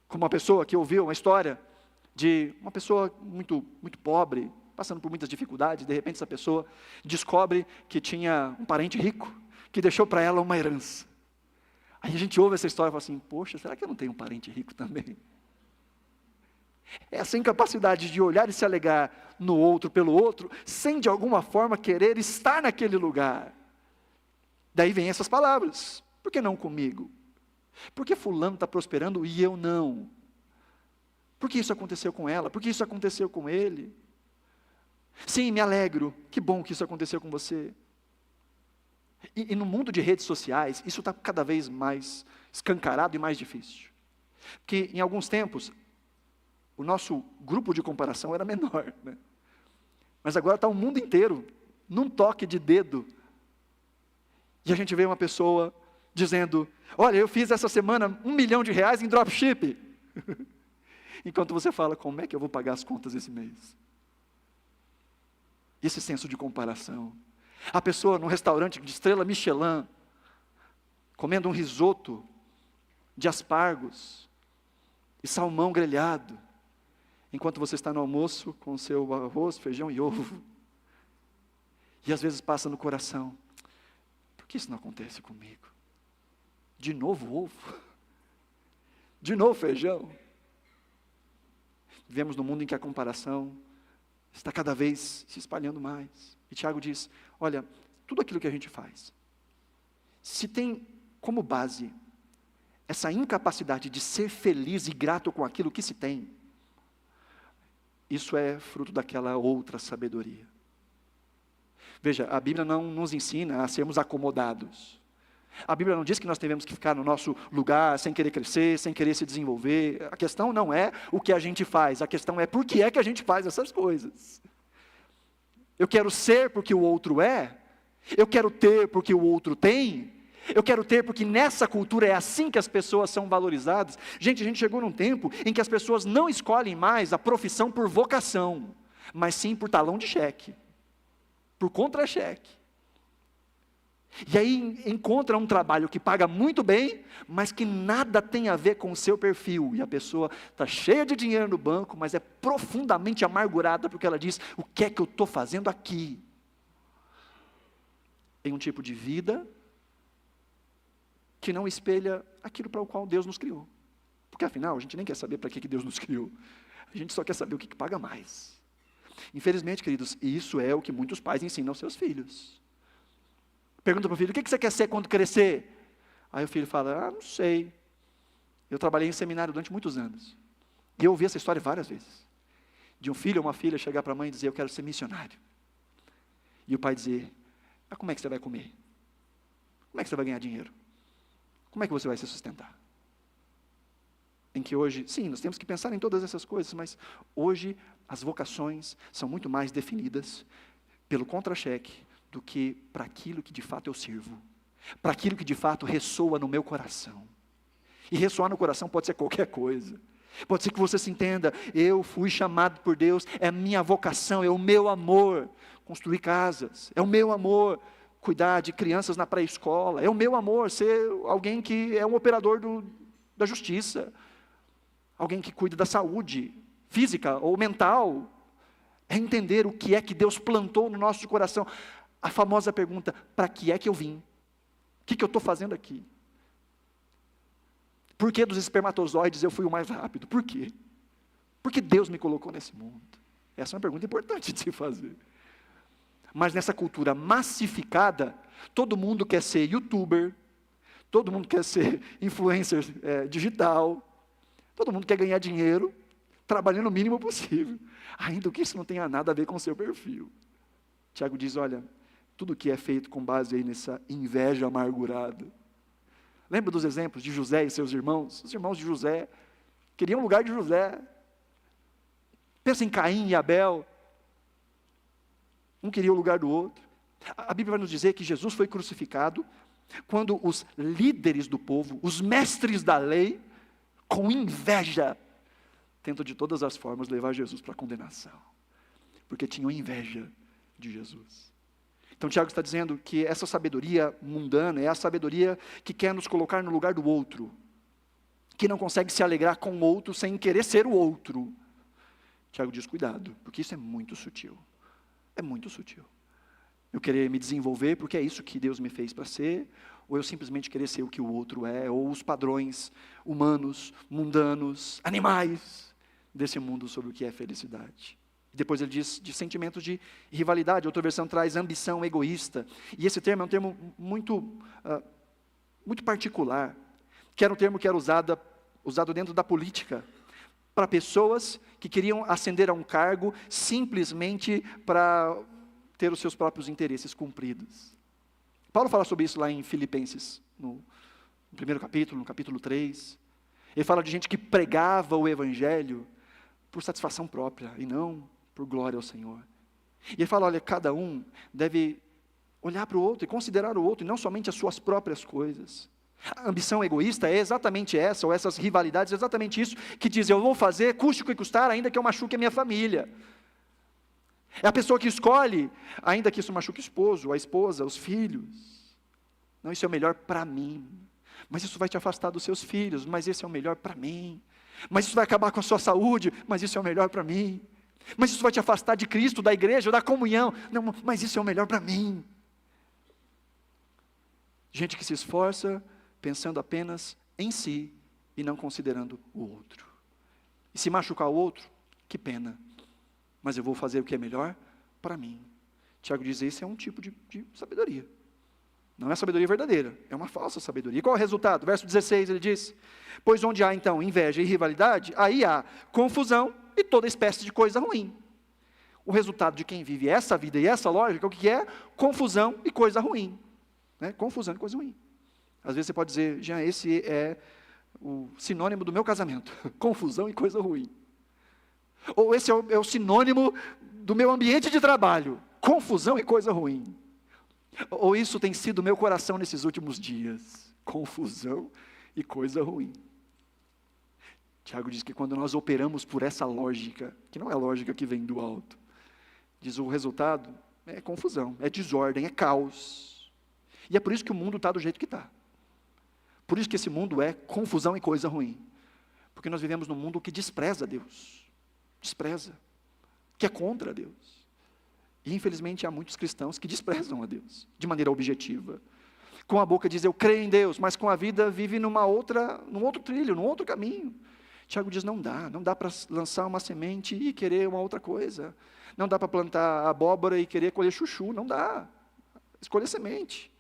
Como uma pessoa que ouviu uma história de uma pessoa muito, muito pobre, passando por muitas dificuldades, de repente essa pessoa descobre que tinha um parente rico, que deixou para ela uma herança. Aí a gente ouve essa história e fala assim, poxa, será que eu não tenho um parente rico também? Essa incapacidade de olhar e se alegrar no outro, pelo outro, sem de alguma forma querer estar naquele lugar. Daí vem essas palavras, por que não comigo? Por que fulano está prosperando e eu não? Por que isso aconteceu com ela? Por que isso aconteceu com ele? Sim, me alegro, que bom que isso aconteceu com você. E no mundo de redes sociais, isso está cada vez mais escancarado e mais difícil. Porque em alguns tempos, o nosso grupo de comparação era menor, né? Mas agora está o mundo inteiro, num toque de dedo. E a gente vê uma pessoa dizendo, olha, eu fiz essa semana R$1 milhão em dropship. Enquanto você fala, como é que eu vou pagar as contas esse mês? Esse senso de comparação. A pessoa num restaurante de estrela Michelin, comendo um risoto de aspargos e salmão grelhado, enquanto você está no almoço com o seu arroz, feijão e ovo. E às vezes passa no coração, por que isso não acontece comigo? De novo ovo? De novo feijão? Vivemos num mundo em que a comparação está cada vez se espalhando mais. E Tiago diz, olha, tudo aquilo que a gente faz, se tem como base essa incapacidade de ser feliz e grato com aquilo que se tem, isso é fruto daquela outra sabedoria. Veja, a Bíblia não nos ensina a sermos acomodados. A Bíblia não diz que nós devemos que ficar no nosso lugar, sem querer crescer, sem querer se desenvolver. A questão não é o que a gente faz, a questão é por que é que a gente faz essas coisas. Eu quero ser porque o outro é, eu quero ter porque o outro tem, eu quero ter porque nessa cultura é assim que as pessoas são valorizadas. Gente, a gente chegou num tempo em que as pessoas não escolhem mais a profissão por vocação, mas sim por talão de cheque, por contra-cheque. E aí encontra um trabalho que paga muito bem, mas que nada tem a ver com o seu perfil. E a pessoa está cheia de dinheiro no banco, mas é profundamente amargurada, porque ela diz, o que é que eu estou fazendo aqui? Tem um tipo de vida que não espelha aquilo para o qual Deus nos criou. Porque afinal, a gente nem quer saber para que Deus nos criou. A gente só quer saber o que paga mais. Infelizmente, queridos, isso é o que muitos pais ensinam aos seus filhos. Pergunta para o filho, o que você quer ser quando crescer? Aí o filho fala, não sei. Eu trabalhei em seminário durante muitos anos. E eu ouvi essa história várias vezes. De um filho ou uma filha chegar para a mãe e dizer, eu quero ser missionário. E o pai dizer, como é que você vai comer? Como é que você vai ganhar dinheiro? Como é que você vai se sustentar? Em que hoje, sim, nós temos que pensar em todas essas coisas, mas hoje as vocações são muito mais definidas pelo contra-cheque, do que para aquilo que de fato eu sirvo, para aquilo que de fato ressoa no meu coração. E ressoar no coração pode ser qualquer coisa. Pode ser que você se entenda, eu fui chamado por Deus, é a minha vocação, é o meu amor, construir casas, é o meu amor, cuidar de crianças na pré-escola, é o meu amor, ser alguém que é um operador da justiça, alguém que cuida da saúde, física ou mental, é entender o que é que Deus plantou no nosso coração. A famosa pergunta, para que é que eu vim? O que eu estou fazendo aqui? Por que dos espermatozoides eu fui o mais rápido? Por quê? Porque Deus me colocou nesse mundo. Essa é uma pergunta importante de se fazer. Mas nessa cultura massificada, todo mundo quer ser youtuber, todo mundo quer ser influencer digital, todo mundo quer ganhar dinheiro, trabalhando o mínimo possível, ainda que isso não tenha nada a ver com o seu perfil. Tiago diz, olha, tudo que é feito com base aí nessa inveja amargurada. Lembra dos exemplos de José e seus irmãos? Os irmãos de José queriam o lugar de José. Pensa em Caim e Abel. Um queria o lugar do outro. A Bíblia vai nos dizer que Jesus foi crucificado quando os líderes do povo, os mestres da lei, com inveja, tentam de todas as formas levar Jesus para a condenação. Porque tinham inveja de Jesus. Então Tiago está dizendo que essa sabedoria mundana é a sabedoria que quer nos colocar no lugar do outro, que não consegue se alegrar com o outro sem querer ser o outro. Tiago diz, cuidado, porque isso é muito sutil. É muito sutil. Eu querer me desenvolver porque é isso que Deus me fez para ser, ou eu simplesmente querer ser o que o outro é, ou os padrões humanos, mundanos, animais desse mundo sobre o que é felicidade. Depois ele diz de sentimentos de rivalidade. Outra versão traz ambição egoísta. E esse termo é um termo muito particular, que era um termo que era usado dentro da política, para pessoas que queriam ascender a um cargo simplesmente para ter os seus próprios interesses cumpridos. Paulo fala sobre isso lá em Filipenses, no primeiro capítulo, no capítulo 3. Ele fala de gente que pregava o evangelho por satisfação própria, e não por glória ao Senhor. E ele fala, olha, cada um deve olhar para o outro e considerar o outro, e não somente as suas próprias coisas. A ambição egoísta é exatamente essa, ou essas rivalidades, é exatamente isso, que diz, eu vou fazer, custe o que custar, ainda que eu machuque a minha família. É a pessoa que escolhe, ainda que isso machuque o esposo, a esposa, os filhos. Não, isso é o melhor para mim. Mas isso vai te afastar dos seus filhos, mas esse é o melhor para mim. Mas isso vai acabar com a sua saúde, mas isso é o melhor para mim. Mas isso vai te afastar de Cristo, da igreja, da comunhão. Não, mas isso é o melhor para mim. Gente que se esforça pensando apenas em si e não considerando o outro. E se machucar o outro, que pena. Mas eu vou fazer o que é melhor para mim. Tiago diz, esse é um tipo de sabedoria. Não é sabedoria verdadeira, é uma falsa sabedoria. E qual é o resultado? Verso 16 ele diz, pois onde há então inveja e rivalidade, aí há confusão e toda espécie de coisa ruim. O resultado de quem vive essa vida e essa lógica, o que é? Confusão e coisa ruim. Confusão e coisa ruim. Às vezes você pode dizer, Jean, esse é o sinônimo do meu casamento, confusão e coisa ruim. Ou esse é o sinônimo do meu ambiente de trabalho, confusão e coisa ruim. Ou isso tem sido o meu coração nesses últimos dias, confusão e coisa ruim. Tiago diz que quando nós operamos por essa lógica, que não é lógica que vem do alto, diz o resultado é confusão, é desordem, é caos. E é por isso que o mundo está do jeito que está. Por isso que esse mundo é confusão e coisa ruim. Porque nós vivemos num mundo que despreza Deus. Despreza. Que é contra Deus. E infelizmente há muitos cristãos que desprezam a Deus, de maneira objetiva. Com a boca diz, eu creio em Deus, mas com a vida vive num outro trilho, num outro caminho. Tiago diz, não dá para lançar uma semente e querer uma outra coisa. Não dá para plantar abóbora e querer colher chuchu, não dá. Escolha semente.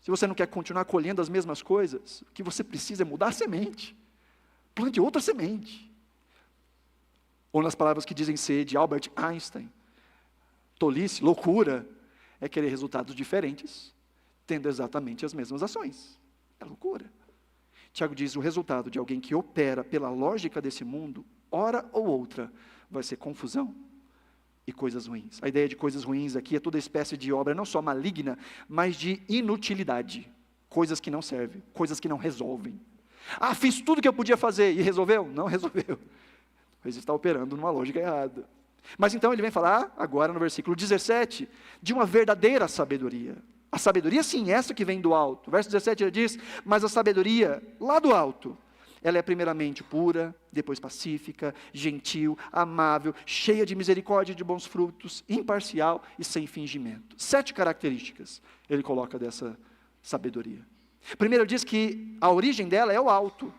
Se você não quer continuar colhendo as mesmas coisas, o que você precisa é mudar a semente. Plante outra semente. Ou nas palavras que dizem ser de Albert Einstein, tolice, loucura, é querer resultados diferentes, tendo exatamente as mesmas ações. É loucura. Tiago diz, o resultado de alguém que opera pela lógica desse mundo, hora ou outra, vai ser confusão e coisas ruins. A ideia de coisas ruins aqui é toda espécie de obra, não só maligna, mas de inutilidade. Coisas que não servem, coisas que não resolvem. Fiz tudo que eu podia fazer e resolveu? Não resolveu. Pois está operando numa lógica errada. Mas então ele vem falar, agora no versículo 17, de uma verdadeira sabedoria. A sabedoria sim, essa que vem do alto. Verso 17 ele diz, mas a sabedoria lá do alto, ela é primeiramente pura, depois pacífica, gentil, amável, cheia de misericórdia e de bons frutos, imparcial e sem fingimento. 7 características ele coloca dessa sabedoria. Primeiro ele diz que a origem dela é o alto,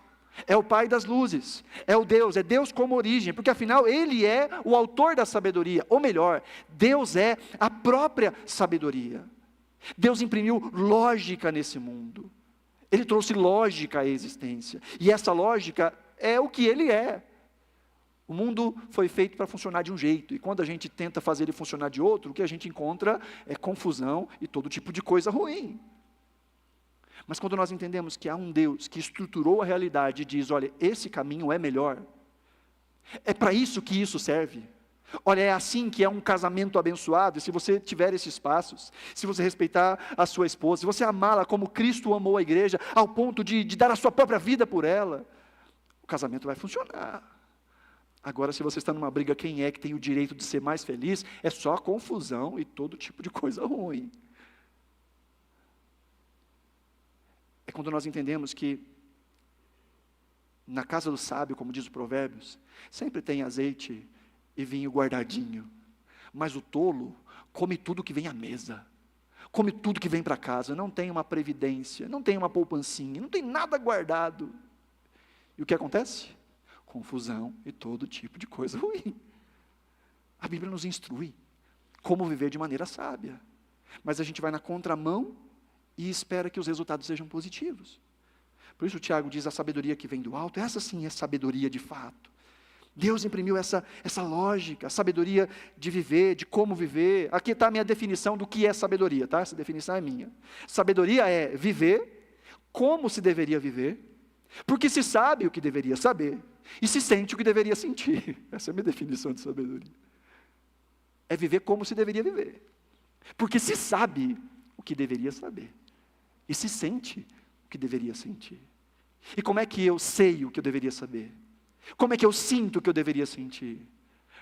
é o Pai das luzes, é Deus como origem, porque afinal Ele é o autor da sabedoria, ou melhor, Deus é a própria sabedoria. Deus imprimiu lógica nesse mundo. Ele trouxe lógica à existência. E essa lógica é o que Ele é. O mundo foi feito para funcionar de um jeito. E quando a gente tenta fazer ele funcionar de outro, o que a gente encontra é confusão e todo tipo de coisa ruim. Mas quando nós entendemos que há um Deus que estruturou a realidade e diz, olha, esse caminho é melhor. É para isso que isso serve. Olha, é assim que é um casamento abençoado, e se você tiver esses passos, se você respeitar a sua esposa, se você amá-la como Cristo amou a igreja, ao ponto de dar a sua própria vida por ela, o casamento vai funcionar. Agora, se você está numa briga, quem é que tem o direito de ser mais feliz, é só confusão e todo tipo de coisa ruim. É quando nós entendemos que, na casa do sábio, como diz o Provérbios, sempre tem azeite e vinho guardadinho, mas o tolo come tudo que vem à mesa, come tudo que vem para casa, não tem uma previdência, não tem uma poupancinha, não tem nada guardado. E o que acontece? Confusão e todo tipo de coisa ruim. A Bíblia nos instrui como viver de maneira sábia, mas a gente vai na contramão e espera que os resultados sejam positivos. Por isso o Tiago diz, a sabedoria que vem do alto, essa sim é sabedoria de fato. Deus imprimiu essa lógica, a sabedoria de viver, de como viver. Aqui está a minha definição do que é sabedoria, tá? Essa definição é minha. Sabedoria é viver como se deveria viver, porque se sabe o que deveria saber, e se sente o que deveria sentir. Essa é a minha definição de sabedoria. É viver como se deveria viver, porque se sabe o que deveria saber, e se sente o que deveria sentir. E como é que eu sei o que eu deveria saber? Como é que eu sinto o que eu deveria sentir?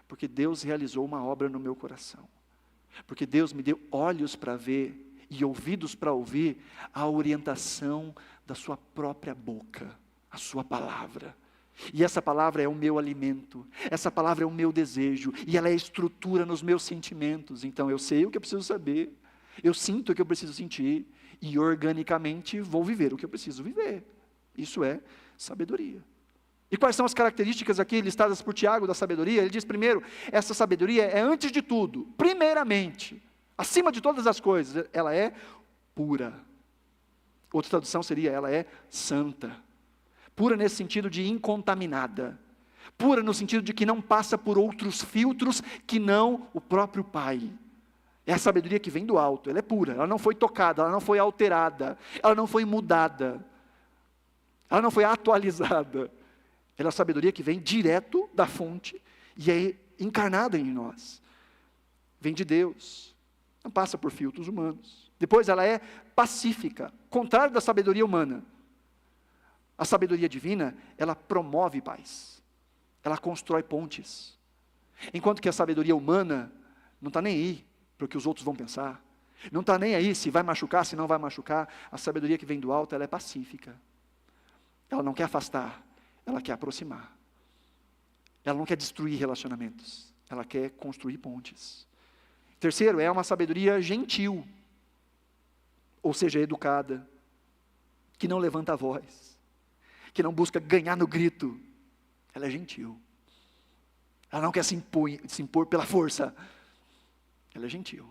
Porque Deus realizou uma obra no meu coração. Porque Deus me deu olhos para ver e ouvidos para ouvir a orientação da sua própria boca, a sua palavra. E essa palavra é o meu alimento, essa palavra é o meu desejo, e ela é estrutura nos meus sentimentos. Então eu sei o que eu preciso saber, eu sinto o que eu preciso sentir, e organicamente vou viver o que eu preciso viver. Isso é sabedoria. E quais são as características aqui listadas por Tiago da sabedoria? Ele diz primeiro, essa sabedoria é antes de tudo, primeiramente, acima de todas as coisas, ela é pura. Outra tradução seria, ela é santa. Pura nesse sentido de incontaminada. Pura no sentido de que não passa por outros filtros que não o próprio Pai. É a sabedoria que vem do alto, ela é pura, ela não foi tocada, ela não foi alterada, ela não foi mudada, ela não foi atualizada. Ela é a sabedoria que vem direto da fonte e é encarnada em nós. Vem de Deus, não passa por filtros humanos. Depois ela é pacífica, contrário da sabedoria humana. A sabedoria divina, ela promove paz, ela constrói pontes. Enquanto que a sabedoria humana não está nem aí para o que os outros vão pensar, não está nem aí se vai machucar, se não vai machucar. A sabedoria que vem do alto, ela é pacífica. Ela não quer afastar, ela quer aproximar. Ela não quer destruir relacionamentos, ela quer construir pontes. Terceiro, é uma sabedoria gentil, ou seja, educada, que não levanta a voz, que não busca ganhar no grito. Ela é gentil. Ela não quer se impor pela força. Ela é gentil.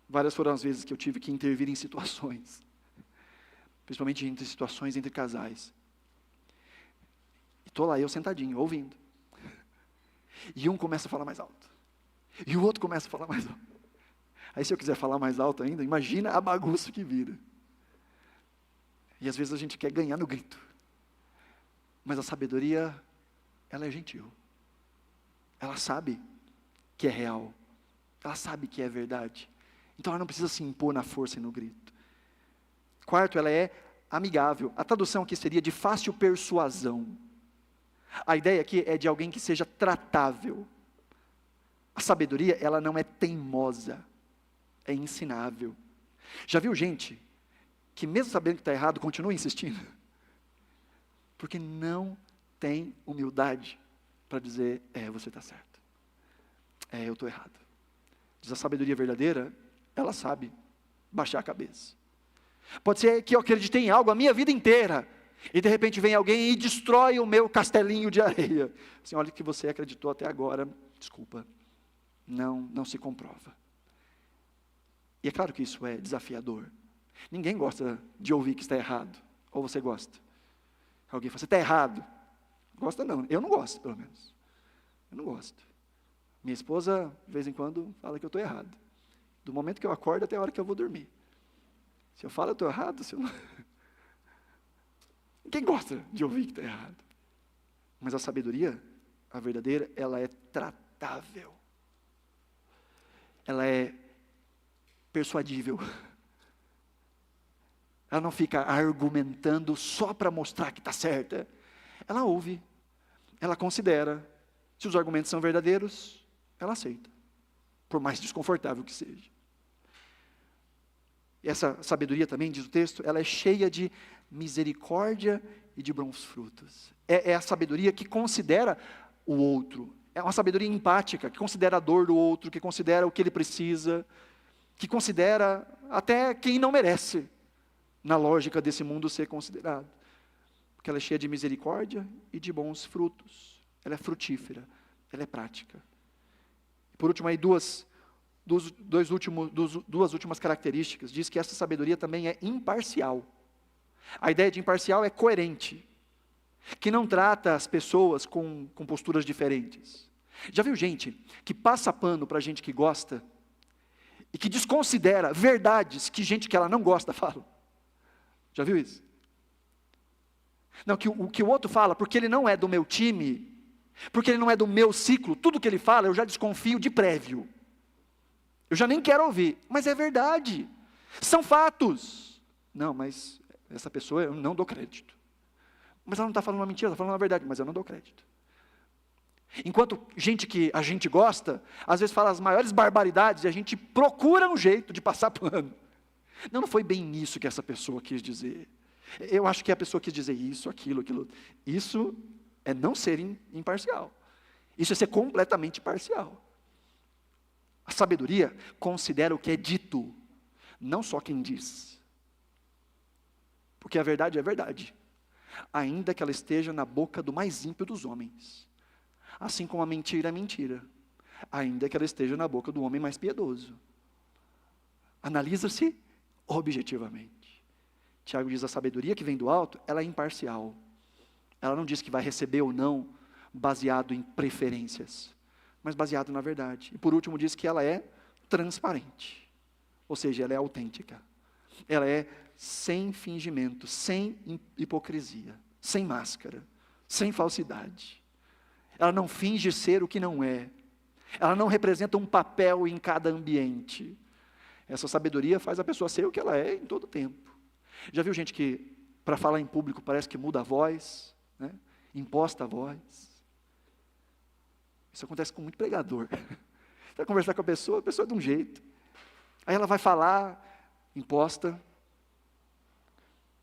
Várias foram as vezes que eu tive que intervir em situações, principalmente entre situações entre casais. E estou lá, eu sentadinho, ouvindo. E um começa a falar mais alto. E o outro começa a falar mais alto. Aí se eu quiser falar mais alto ainda, imagina a bagunça que vira. E às vezes a gente quer ganhar no grito. Mas a sabedoria, ela é gentil. Ela sabe que é real. Ela sabe que é verdade. Então ela não precisa se impor na força e no grito. Quarto, ela é amigável. A tradução aqui seria de fácil persuasão. A ideia aqui é de alguém que seja tratável. A sabedoria, ela não é teimosa. É ensinável. Já viu gente que mesmo sabendo que está errado, continua insistindo? Porque não tem humildade para dizer, você está certo. Eu estou errado. Diz a sabedoria verdadeira, ela sabe baixar a cabeça. Pode ser que eu acreditei em algo a minha vida inteira, e de repente vem alguém e destrói o meu castelinho de areia. Assim, olha o que você acreditou até agora, desculpa, não se comprova. E é claro que isso é desafiador. Ninguém gosta de ouvir que está errado. Ou você gosta? Alguém fala, você está errado. Gosta não, eu não gosto pelo menos. Eu não gosto. Minha esposa, de vez em quando, fala que eu estou errado. Do momento que eu acordo até a hora que eu vou dormir. Se eu falo eu estou errado, se eu não... Ninguém gosta de ouvir que está errado. Mas a sabedoria, a verdadeira, ela é tratável. Ela é persuadível. Ela não fica argumentando só para mostrar que está certa. Ela ouve, ela considera. Se os argumentos são verdadeiros, ela aceita, por mais desconfortável que seja. E essa sabedoria também, diz o texto, ela é cheia de misericórdia e de bons frutos. É a sabedoria que considera o outro. É uma sabedoria empática, que considera a dor do outro, que considera o que ele precisa, que considera até quem não merece, na lógica desse mundo, ser considerado. Porque ela é cheia de misericórdia e de bons frutos. Ela é frutífera, ela é prática. Por último, aí duas últimas características. Diz que essa sabedoria também é imparcial. A ideia de imparcial é coerente, que não trata as pessoas com posturas diferentes. Já viu gente que passa pano para gente que gosta e que desconsidera verdades que gente que ela não gosta fala? Já viu isso? Não, o que o outro fala, porque ele não é do meu time, porque ele não é do meu ciclo, tudo que ele fala eu já desconfio de prévio. Eu já nem quero ouvir, mas é verdade. São fatos. Não, mas essa pessoa eu não dou crédito. Mas ela não está falando uma mentira, ela está falando a verdade, mas eu não dou crédito. Enquanto gente que a gente gosta, às vezes fala as maiores barbaridades e a gente procura um jeito de passar pano. Não foi bem isso que essa pessoa quis dizer. Eu acho que a pessoa quis dizer isso, aquilo. Isso é não ser imparcial. Isso é ser completamente parcial. A sabedoria considera o que é dito, não só quem diz. Porque a verdade é verdade, ainda que ela esteja na boca do mais ímpio dos homens. Assim como a mentira é mentira, ainda que ela esteja na boca do homem mais piedoso. Analisa-se objetivamente. Tiago diz, a sabedoria que vem do alto, ela é imparcial. Ela não diz que vai receber ou não, baseado em preferências. mas baseado na verdade. E por último diz que ela é transparente, ou seja, ela é autêntica. Ela é sem fingimento, sem hipocrisia, sem máscara, sem falsidade. Ela não finge ser o que não é. Ela não representa um papel em cada ambiente. Essa sabedoria faz a pessoa ser o que ela é em todo tempo. Já viu gente que, para falar em público, parece que muda a voz, né? Imposta a voz? Isso acontece com muito pregador. Você vai conversar com a pessoa é de um jeito. Aí ela vai falar, imposta.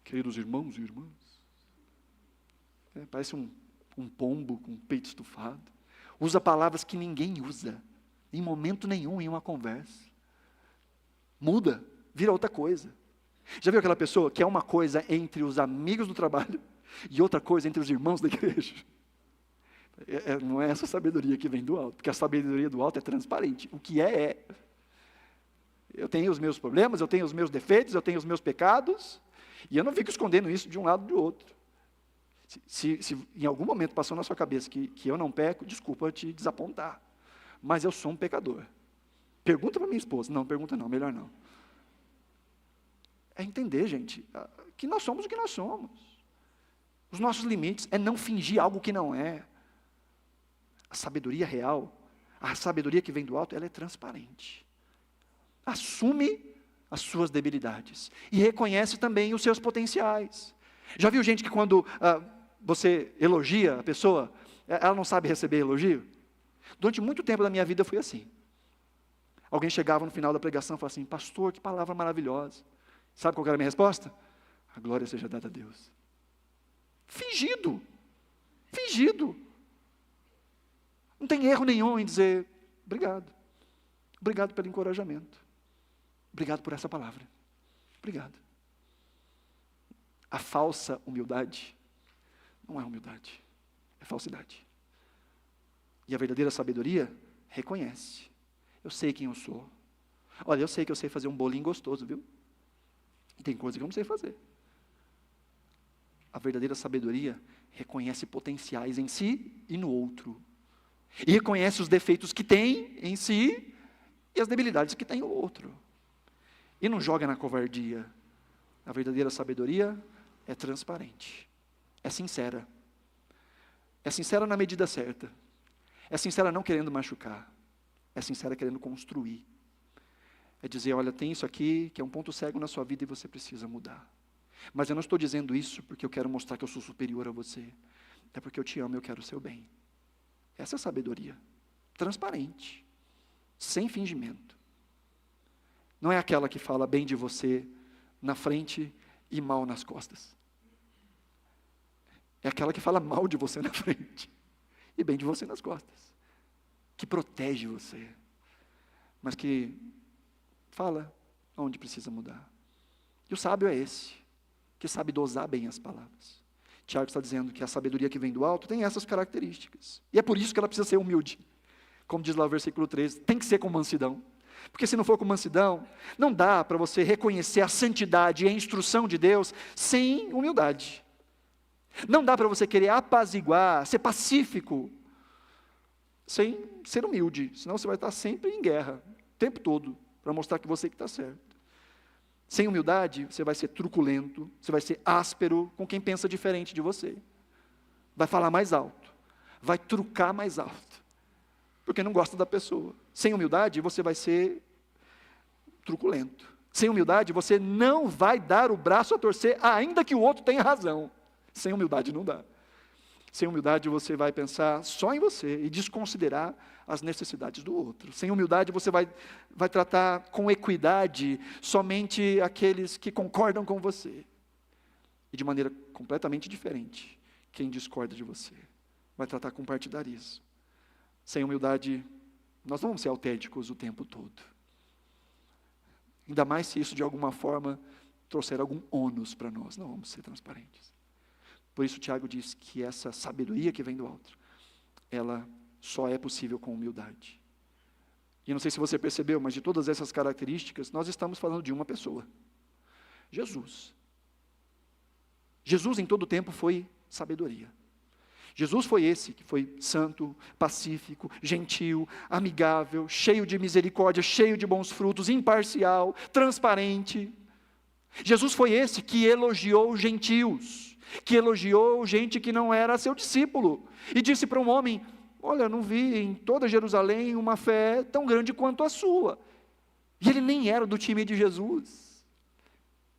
Queridos irmãos e irmãs. Parece um pombo com o peito estufado. Usa palavras que ninguém usa, em momento nenhum em uma conversa. Muda, vira outra coisa. Já viu aquela pessoa que é uma coisa entre os amigos do trabalho e outra coisa entre os irmãos da igreja? Não é essa sabedoria que vem do alto, porque a sabedoria do alto é transparente. O que é. Eu tenho os meus problemas, eu tenho os meus defeitos, eu tenho os meus pecados, e eu não fico escondendo isso de um lado ou do outro. Se em algum momento passou na sua cabeça que eu não peco, desculpa te desapontar, mas eu sou um pecador. Pergunta para minha esposa. Não, pergunta não, melhor não. É entender, gente, que nós somos o que nós somos. Os nossos limites é não fingir algo que não é. A sabedoria real, a sabedoria que vem do alto, ela é transparente. Assume as suas debilidades e reconhece também os seus potenciais. Já viu gente que quando você elogia a pessoa, ela não sabe receber elogio? Durante muito tempo da minha vida foi assim. Alguém chegava no final da pregação e falava assim: pastor, que palavra maravilhosa. Sabe qual era a minha resposta? A glória seja dada a Deus. Fingido. Não tem erro nenhum em dizer obrigado. Obrigado pelo encorajamento. Obrigado por essa palavra. Obrigado. A falsa humildade não é humildade, é falsidade. E a verdadeira sabedoria reconhece. Eu sei quem eu sou. Olha, eu sei que eu sei fazer um bolinho gostoso, viu? E tem coisa que eu não sei fazer. A verdadeira sabedoria reconhece potenciais em si e no outro. E reconhece os defeitos que tem em si e as debilidades que tem no outro. E não joga na covardia. A verdadeira sabedoria é transparente. É sincera. É sincera na medida certa. É sincera não querendo machucar. É sincera querendo construir. É dizer, olha, tem isso aqui que é um ponto cego na sua vida e você precisa mudar. Mas eu não estou dizendo isso porque eu quero mostrar que eu sou superior a você. É porque eu te amo e eu quero o seu bem. Essa é a sabedoria. Transparente. Sem fingimento. Não é aquela que fala bem de você na frente e mal nas costas. É aquela que fala mal de você na frente e bem de você nas costas. Que protege você. Mas que fala onde precisa mudar. E o sábio é esse, que sabe dosar bem as palavras. Tiago está dizendo que a sabedoria que vem do alto tem essas características. E é por isso que ela precisa ser humilde. Como diz lá o versículo 13, tem que ser com mansidão. Porque se não for com mansidão, não dá para você reconhecer a santidade e a instrução de Deus sem humildade. Não dá para você querer apaziguar, ser pacífico, sem ser humilde. Senão você vai estar sempre em guerra, o tempo todo, para mostrar que você que está certo. Sem humildade, você vai ser truculento, você vai ser áspero com quem pensa diferente de você. Vai falar mais alto, vai trucar mais alto, porque não gosta da pessoa. Sem humildade, você vai ser truculento. Sem humildade, você não vai dar o braço a torcer, ainda que o outro tenha razão. Sem humildade não dá. Sem humildade você vai pensar só em você e desconsiderar as necessidades do outro. Sem humildade você vai tratar com equidade somente aqueles que concordam com você. E de maneira completamente diferente, quem discorda de você. Vai tratar com partidarismo. Sem humildade, nós não vamos ser autênticos o tempo todo. Ainda mais se isso de alguma forma trouxer algum ônus para nós. Não vamos ser transparentes. Por isso Tiago diz que essa sabedoria que vem do alto, ela só é possível com humildade. E eu não sei se você percebeu, mas de todas essas características, nós estamos falando de uma pessoa. Jesus. Jesus em todo tempo foi sabedoria. Jesus foi esse que foi santo, pacífico, gentil, amigável, cheio de misericórdia, cheio de bons frutos, imparcial, transparente. Jesus foi esse que elogiou os gentios, que elogiou gente que não era seu discípulo, e disse para um homem: olha, não vi em toda Jerusalém uma fé tão grande quanto a sua. E ele nem era do time de Jesus.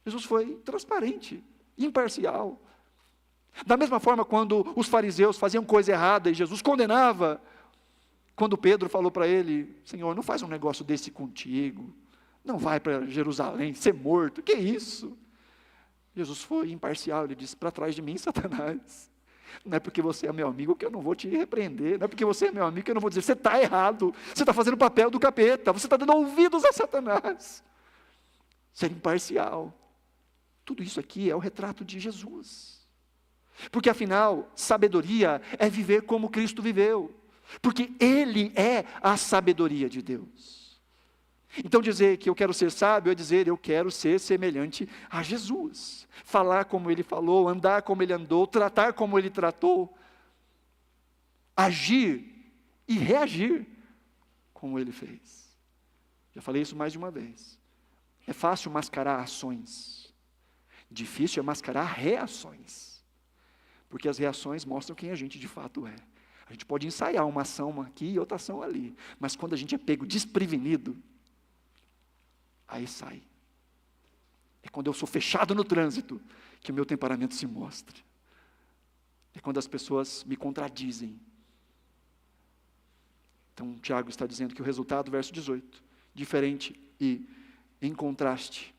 Jesus foi transparente, imparcial. Da mesma forma, quando os fariseus faziam coisa errada e Jesus condenava, quando Pedro falou para ele: Senhor, não faz um negócio desse contigo, não vai para Jerusalém ser morto, que isso? Jesus foi imparcial, ele disse: para trás de mim, Satanás. Não é porque você é meu amigo que eu não vou te repreender, não é porque você é meu amigo que eu não vou dizer: você está errado, você está fazendo o papel do capeta, você está dando ouvidos a Satanás. Ser imparcial. Tudo isso aqui é o retrato de Jesus. Porque afinal, sabedoria é viver como Cristo viveu. Porque Ele é a sabedoria de Deus. Então dizer que eu quero ser sábio é dizer: eu quero ser semelhante a Jesus. Falar como Ele falou, andar como Ele andou, tratar como Ele tratou. Agir e reagir como Ele fez. Já falei isso mais de uma vez. É fácil mascarar ações. Difícil é mascarar reações. Porque as reações mostram quem a gente de fato é. A gente pode ensaiar uma ação aqui e outra ação ali, mas quando a gente é pego desprevenido, aí sai. É quando eu sou fechado no trânsito que o meu temperamento se mostra. É quando as pessoas me contradizem. Então, Tiago está dizendo que o resultado, verso 18, diferente e em contraste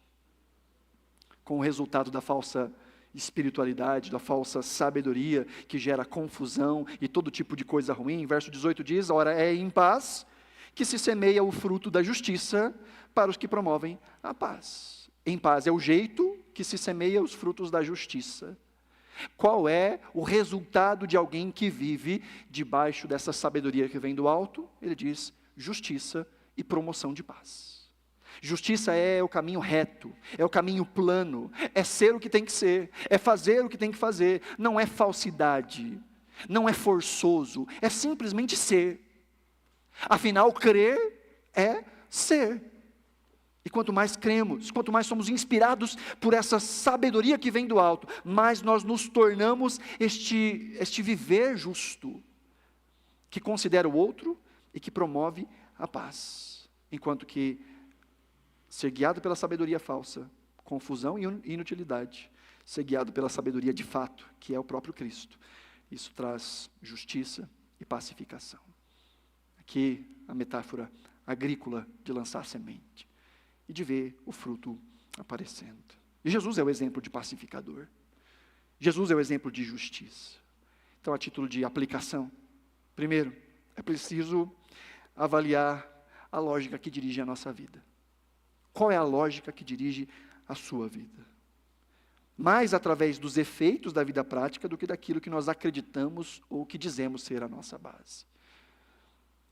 com o resultado da falsa espiritualidade, da falsa sabedoria, que gera confusão e todo tipo de coisa ruim. Verso 18 diz: ora, é em paz que se semeia o fruto da justiça para os que promovem a paz. Em paz é o jeito que se semeia os frutos da justiça. Qual é o resultado de alguém que vive debaixo dessa sabedoria que vem do alto? Ele diz: justiça e promoção de paz. Justiça é o caminho reto, é o caminho plano, é ser o que tem que ser, é fazer o que tem que fazer, não é falsidade, não é forçoso, é simplesmente ser. Afinal, crer é ser. E quanto mais cremos, quanto mais somos inspirados por essa sabedoria que vem do alto, mais nós nos tornamos este viver justo, que considera o outro e que promove a paz. Enquanto que ser guiado pela sabedoria falsa, confusão e inutilidade. Ser guiado pela sabedoria de fato, que é o próprio Cristo. Isso traz justiça e pacificação. Aqui a metáfora agrícola de lançar semente e de ver o fruto aparecendo. E Jesus é o exemplo de pacificador. Jesus é o exemplo de justiça. Então, a título de aplicação, primeiro, é preciso avaliar a lógica que dirige a nossa vida. Qual é a lógica que dirige a sua vida? Mais através dos efeitos da vida prática do que daquilo que nós acreditamos ou que dizemos ser a nossa base.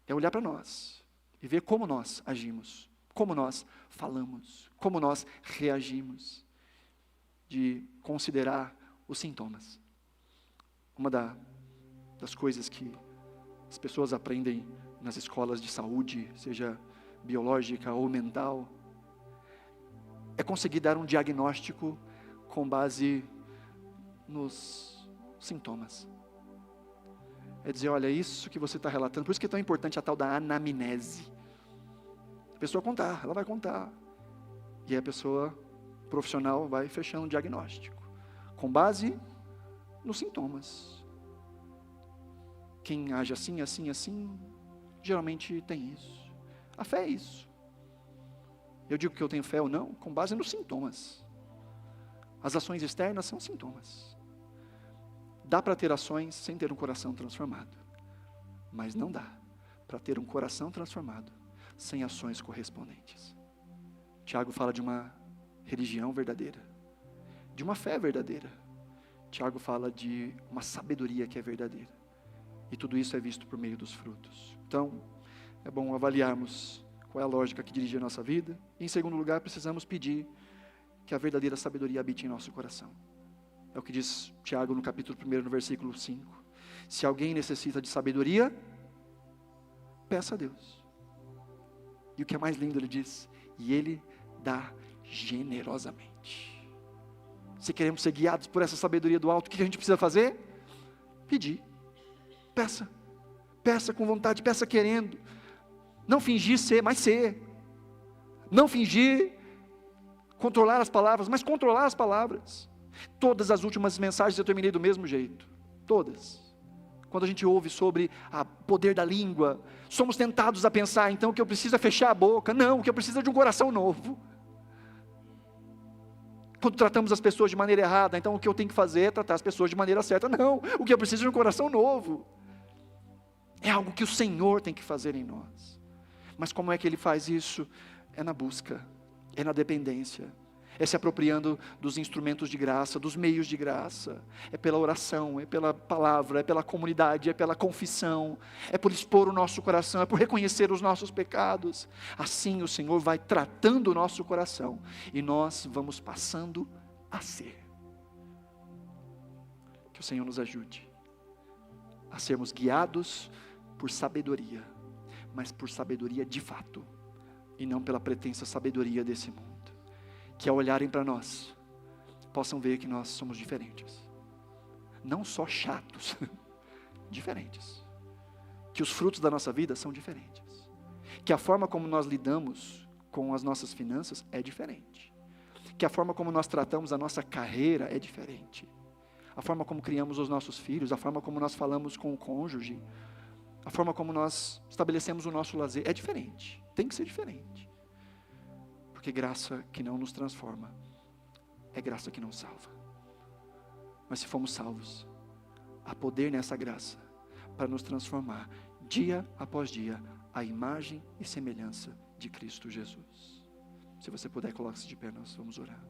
É olhar para nós e ver como nós agimos, como nós falamos, como nós reagimos, de considerar os sintomas. Uma das coisas que as pessoas aprendem nas escolas de saúde, seja biológica ou mental, é conseguir dar um diagnóstico com base nos sintomas. É dizer: olha, isso que você está relatando, por isso que é tão importante a tal da anamnese. A pessoa contar, ela vai contar. E aí a pessoa profissional vai fechando um diagnóstico, com base nos sintomas. Quem age assim, assim, assim, geralmente tem isso. A fé é isso. Eu digo que eu tenho fé ou não, com base nos sintomas. As ações externas são sintomas. Dá para ter ações sem ter um coração transformado. Mas não dá para ter um coração transformado sem ações correspondentes. Tiago fala de uma religião verdadeira, de uma fé verdadeira. Tiago fala de uma sabedoria que é verdadeira. E tudo isso é visto por meio dos frutos. Então, é bom avaliarmos qual é a lógica que dirige a nossa vida. E, em segundo lugar, precisamos pedir que a verdadeira sabedoria habite em nosso coração. É o que diz Tiago no capítulo 1, no versículo 5. Se alguém necessita de sabedoria, peça a Deus. E o que é mais lindo, ele diz, e Ele dá generosamente. Se queremos ser guiados por essa sabedoria do alto, o que a gente precisa fazer? Pedir. Peça. Peça com vontade, peça querendo. Não fingir ser, mas ser. Não fingir controlar as palavras, mas controlar as palavras. Todas as últimas mensagens eu terminei do mesmo jeito. Todas. Quando a gente ouve sobre o poder da língua, somos tentados a pensar, então, que eu preciso é fechar a boca. Não, que eu preciso é de um coração novo. Quando tratamos as pessoas de maneira errada, então o que eu tenho que fazer é tratar as pessoas de maneira certa. Não, o que eu preciso é de um coração novo. É algo que o Senhor tem que fazer em nós. Mas como é que Ele faz isso? É na busca, é na dependência, é se apropriando dos instrumentos de graça, dos meios de graça, é pela oração, é pela palavra, é pela comunidade, é pela confissão, é por expor o nosso coração, é por reconhecer os nossos pecados. Assim o Senhor vai tratando o nosso coração, e nós vamos passando a ser. Que o Senhor nos ajude a sermos guiados por sabedoria, mas por sabedoria de fato, e não pela pretensa sabedoria desse mundo. Que ao olharem para nós, possam ver que nós somos diferentes. Não só chatos, diferentes. Que os frutos da nossa vida são diferentes. Que a forma como nós lidamos com as nossas finanças é diferente. Que a forma como nós tratamos a nossa carreira é diferente. A forma como criamos os nossos filhos, a forma como nós falamos com o cônjuge, a forma como nós estabelecemos o nosso lazer é diferente. Tem que ser diferente. Porque graça que não nos transforma é graça que não salva. Mas se fomos salvos, há poder nessa graça para nos transformar dia após dia à imagem e semelhança de Cristo Jesus. Se você puder, coloque-se de pé, nós vamos orar.